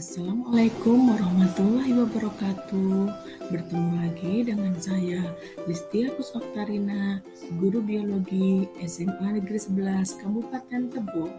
Assalamualaikum warahmatullahi wabarakatuh. Bertemu lagi dengan saya, Listia Kusoktarina, guru biologi SMA Negeri 11 Kabupaten Tebo.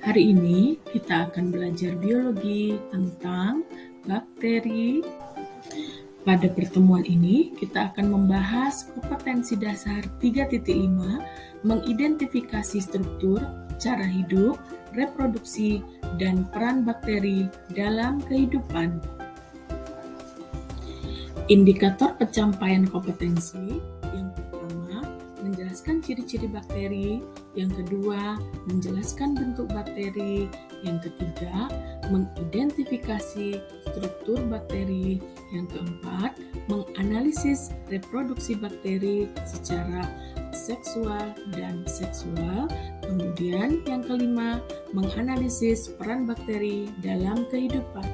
Hari ini kita akan belajar biologi tentang bakteri. Pada pertemuan ini, kita akan membahas kompetensi dasar 3.5, mengidentifikasi struktur, cara hidup, reproduksi, dan peran bakteri dalam kehidupan. Indikator pencapaian kompetensi, yang pertama, menjelaskan ciri-ciri bakteri, yang kedua, menjelaskan bentuk bakteri, yang ketiga, mengidentifikasi struktur bakteri, yang keempat, menganalisis reproduksi bakteri secara seksual dan seksual, kemudian yang kelima, menganalisis peran bakteri dalam kehidupan.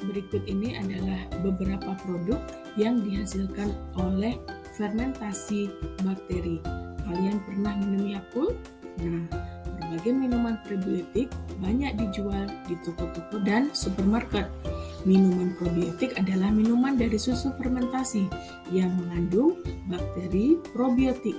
Berikut ini adalah beberapa produk yang dihasilkan oleh fermentasi bakteri. Kalian pernah minum Yakult? Nah, berbagai minuman probiotik banyak dijual di toko-toko dan supermarket. Minuman probiotik adalah minuman dari susu fermentasi yang mengandung bakteri probiotik.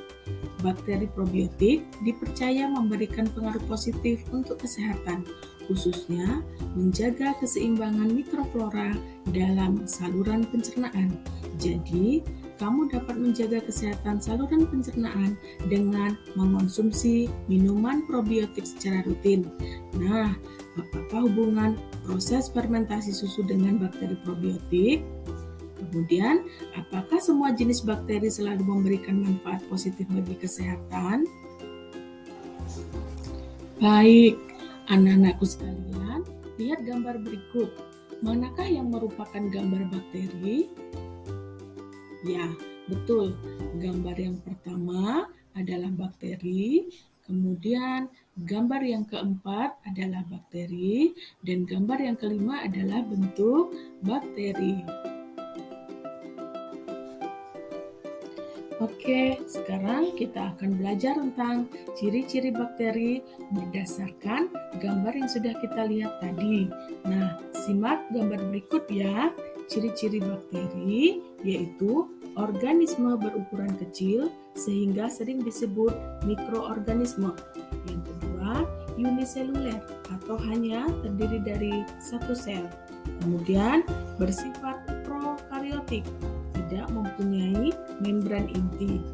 Bakteri probiotik dipercaya memberikan pengaruh positif untuk kesehatan, khususnya menjaga keseimbangan mikroflora dalam saluran pencernaan. Jadi, kamu dapat menjaga kesehatan saluran pencernaan dengan mengonsumsi minuman probiotik secara rutin. Nah, apakah hubungan proses fermentasi susu dengan bakteri probiotik? Kemudian, apakah semua jenis bakteri selalu memberikan manfaat positif bagi kesehatan? Baik, anak-anakku sekalian, lihat gambar berikut. Manakah yang merupakan gambar bakteri? Ya, betul. Gambar yang pertama adalah bakteri, kemudian gambar yang keempat adalah bakteri, dan gambar yang kelima adalah bentuk bakteri. Oke, sekarang kita akan belajar tentang ciri-ciri bakteri berdasarkan gambar yang sudah kita lihat tadi. Nah, simak gambar berikut ya. Ciri-ciri bakteri yaitu organisme berukuran kecil sehingga sering disebut mikroorganisme. Yang kedua, uniseluler atau hanya terdiri dari satu sel. Kemudian bersifat prokariotik, tidak mempunyai membran inti.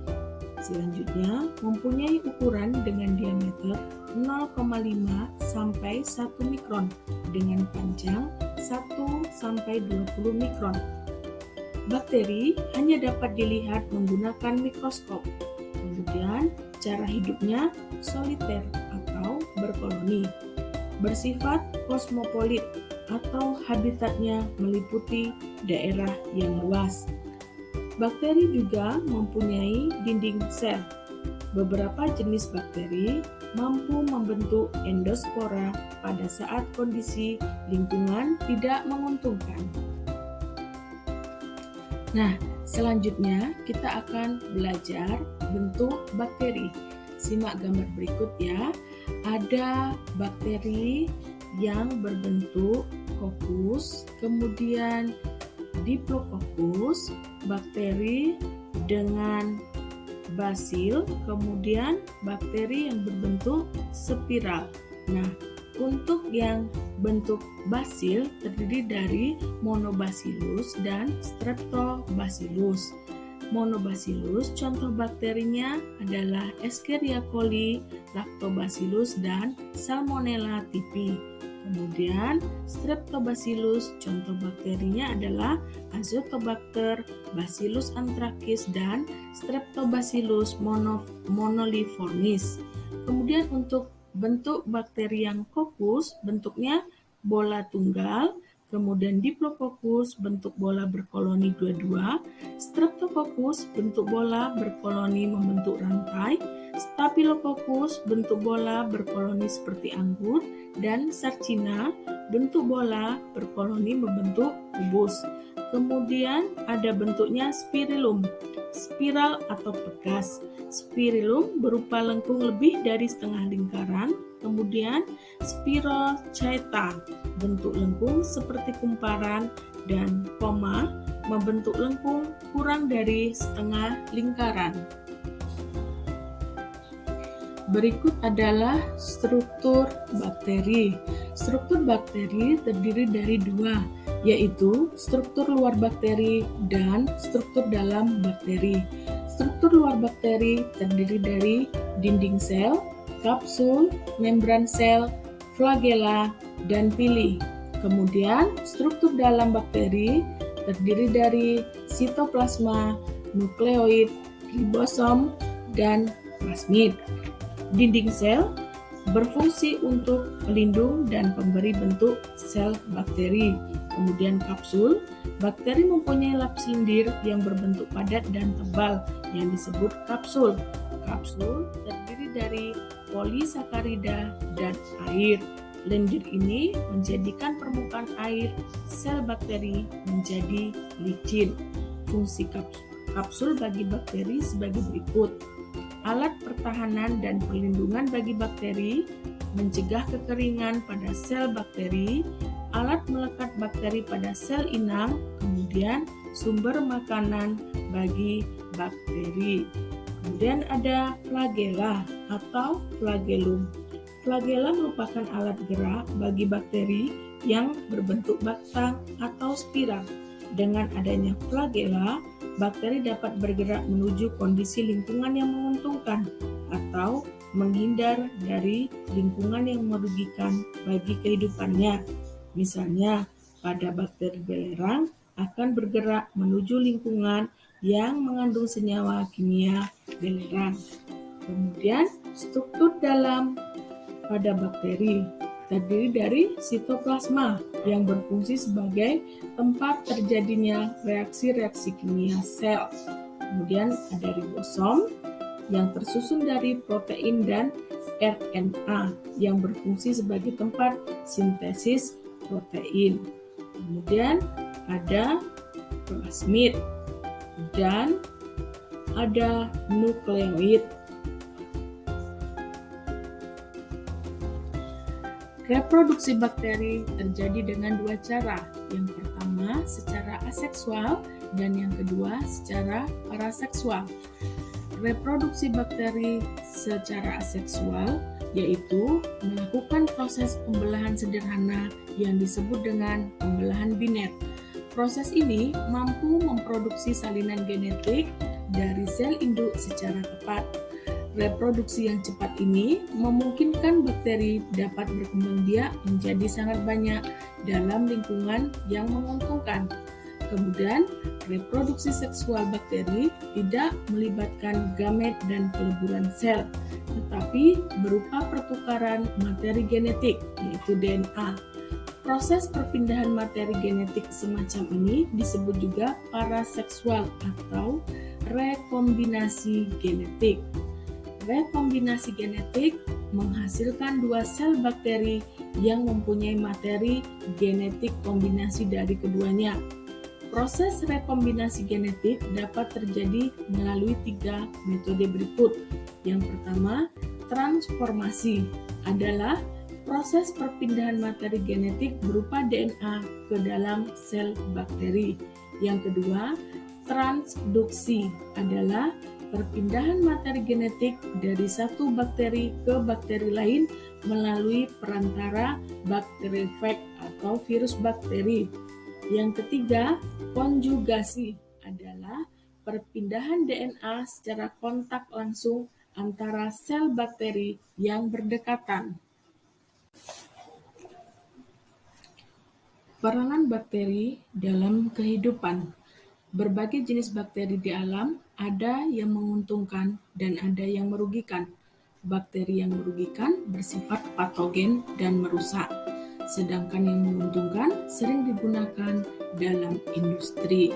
Selanjutnya, mempunyai ukuran dengan diameter 0,5 sampai 1 mikron dengan panjang 1 sampai 20 mikron. Bakteri hanya dapat dilihat menggunakan mikroskop. Kemudian, cara hidupnya soliter atau berkoloni. Bersifat kosmopolit atau habitatnya meliputi daerah yang luas. Bakteri juga mempunyai dinding sel. Beberapa jenis bakteri mampu membentuk endospora pada saat kondisi lingkungan tidak menguntungkan. Nah, selanjutnya kita akan belajar bentuk bakteri. Simak gambar berikut ya. Ada bakteri yang berbentuk kokus, kemudian diplococcus, bakteri dengan basil, kemudian bakteri yang berbentuk spiral. Nah, untuk yang bentuk basil terdiri dari monobacillus dan streptobacillus. Monobacillus, contoh bakterinya adalah Escherichia coli, Lactobacillus, dan Salmonella typhi. Kemudian Streptobacillus, contoh bakterinya adalah Azotobacter, Bacillus anthracis, dan Streptobacillus monoliformis. Kemudian untuk bentuk bakteri yang kokus, bentuknya bola tunggal, kemudian Diplococcus bentuk bola berkoloni dua-dua, Streptococcus bentuk bola berkoloni membentuk rantai, Staphylococcus bentuk bola berkoloni seperti anggur, dan Sarcina bentuk bola berkoloni membentuk kubus. Kemudian ada bentuknya spirillum, spiral atau pegas. Spirillum berupa lengkung lebih dari setengah lingkaran. Kemudian spirochaeta, bentuk lengkung seperti kumparan, dan koma, membentuk lengkung kurang dari setengah lingkaran. Berikut adalah struktur bakteri. Struktur bakteri terdiri dari dua, yaitu struktur luar bakteri dan struktur dalam bakteri. Struktur luar bakteri terdiri dari dinding sel, kapsul, membran sel, flagela, dan pili. Kemudian, struktur dalam bakteri terdiri dari sitoplasma, nukleoid, ribosom, dan plasmid. Dinding sel berfungsi untuk pelindung dan pemberi bentuk sel bakteri. Kemudian kapsul, bakteri mempunyai lapis lendir yang berbentuk padat dan tebal yang disebut kapsul. Kapsul terdiri dari polisakarida dan air. Lendir ini menjadikan permukaan air sel bakteri menjadi licin. Fungsi kapsul bagi bakteri sebagai berikut. Alat pertahanan dan perlindungan bagi bakteri, mencegah kekeringan pada sel bakteri, alat melekat bakteri pada sel inang, kemudian sumber makanan bagi bakteri. Kemudian ada flagela atau flagellum. Flagela merupakan alat gerak bagi bakteri yang berbentuk batang atau spiral. Dengan adanya flagela, bakteri dapat bergerak menuju kondisi lingkungan yang menguntungkan atau menghindar dari lingkungan yang merugikan bagi kehidupannya. Misalnya, pada bakteri belerang akan bergerak menuju lingkungan yang mengandung senyawa kimia belerang. Kemudian, struktur dalam pada bakteri terdiri dari sitoplasma yang berfungsi sebagai tempat terjadinya reaksi-reaksi kimia sel. Kemudian ada ribosom yang tersusun dari protein dan RNA yang berfungsi sebagai tempat sintesis protein. Kemudian ada plasmid dan ada nukleoid. Reproduksi bakteri terjadi dengan dua cara. Yang pertama secara aseksual dan yang kedua secara paraseksual. Reproduksi bakteri secara aseksual yaitu melakukan proses pembelahan sederhana yang disebut dengan pembelahan biner. Proses ini mampu memproduksi salinan genetik dari sel induk secara tepat. Reproduksi yang cepat ini memungkinkan bakteri dapat berkembang biak menjadi sangat banyak dalam lingkungan yang menguntungkan. Kemudian, reproduksi seksual bakteri tidak melibatkan gamet dan peleburan sel, tetapi berupa pertukaran materi genetik, yaitu DNA. Proses perpindahan materi genetik semacam ini disebut juga paraseksual atau rekombinasi genetik. Rekombinasi genetik menghasilkan dua sel bakteri yang mempunyai materi genetik kombinasi dari keduanya. Proses rekombinasi genetik dapat terjadi melalui tiga metode berikut. Yang pertama, transformasi adalah proses perpindahan materi genetik berupa DNA ke dalam sel bakteri. Yang kedua, transduksi adalah perpindahan materi genetik dari satu bakteri ke bakteri lain melalui perantara bakteriofag atau virus bakteri. Yang ketiga, konjugasi adalah perpindahan DNA secara kontak langsung antara sel bakteri yang berdekatan. Peranan bakteri dalam kehidupan. Berbagai jenis bakteri di alam ada yang menguntungkan dan ada yang merugikan. Bakteri yang merugikan bersifat patogen dan merusak, sedangkan yang menguntungkan sering digunakan dalam industri.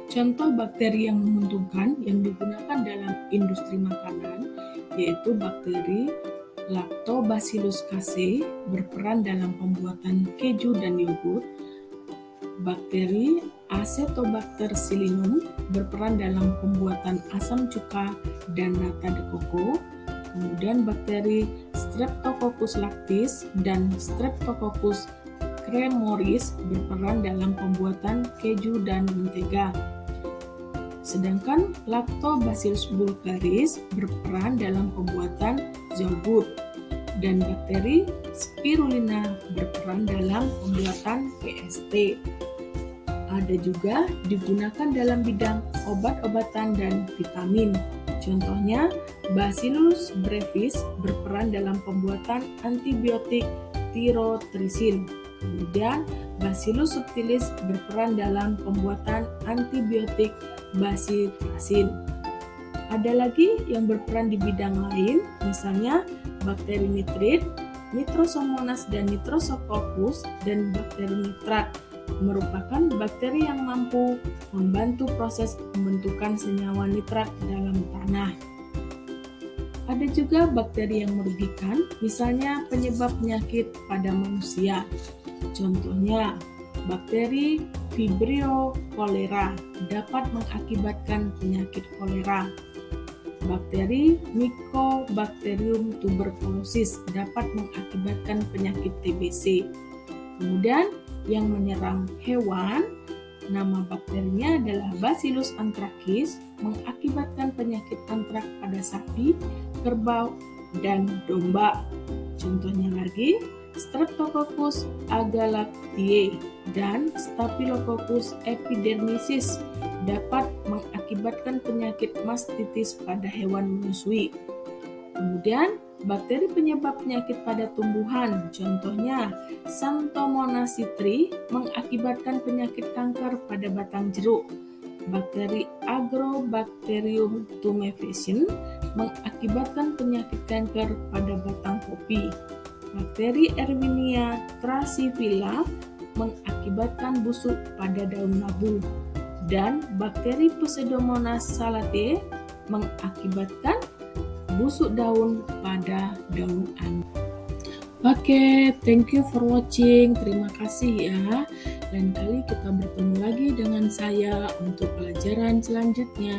Contoh bakteri yang menguntungkan yang digunakan dalam industri makanan yaitu bakteri Lactobacillus casei berperan dalam pembuatan keju dan yogurt. Bakteri Acetobacter pseudomonas berperan dalam pembuatan asam cuka dan nata de coco. Kemudian bakteri Streptococcus lactis dan Streptococcus cremoris berperan dalam pembuatan keju dan mentega. Sedangkan Lactobacillus bulgaris berperan dalam pembuatan yogurt, dan bakteri Spirulina berperan dalam pembuatan PST. Ada juga digunakan dalam bidang obat-obatan dan vitamin. Contohnya, Bacillus brevis berperan dalam pembuatan antibiotik tirotrisin. Kemudian, Bacillus subtilis berperan dalam pembuatan antibiotik bacitracin. Ada lagi yang berperan di bidang lain, misalnya bakteri nitrit, Nitrosomonas dan Nitrosococcus, dan bakteri nitrat merupakan bakteri yang mampu membantu proses pembentukan senyawa nitrat dalam tanah. Ada juga bakteri yang merugikan, misalnya penyebab penyakit pada manusia. Contohnya, bakteri Vibrio cholera dapat mengakibatkan penyakit kolera. Bakteri Mycobacterium tuberculosis dapat mengakibatkan penyakit TBC. Kemudian yang menyerang hewan, nama bakterinya adalah Bacillus anthracus, mengakibatkan penyakit antrak pada sapi, kerbau, dan domba. Contohnya lagi, Streptococcus agalactiae dan Staphylococcus epidermidis dapat mengakibatkan penyakit mastitis pada hewan menyusui. Kemudian, bakteri penyebab penyakit pada tumbuhan, contohnya Xanthomonas citri, mengakibatkan penyakit kanker pada batang jeruk. Bakteri Agrobacterium tumefaciens mengakibatkan penyakit kanker pada batang kopi. Bakteri Erwinia thrasivila mengakibatkan busuk pada daun labu, dan bakteri Pseudomonas salatae mengakibatkan busuk daun pada daun anggur. Oke, thank you for watching. Terima kasih ya. Lain kali kita bertemu lagi dengan saya untuk pelajaran selanjutnya.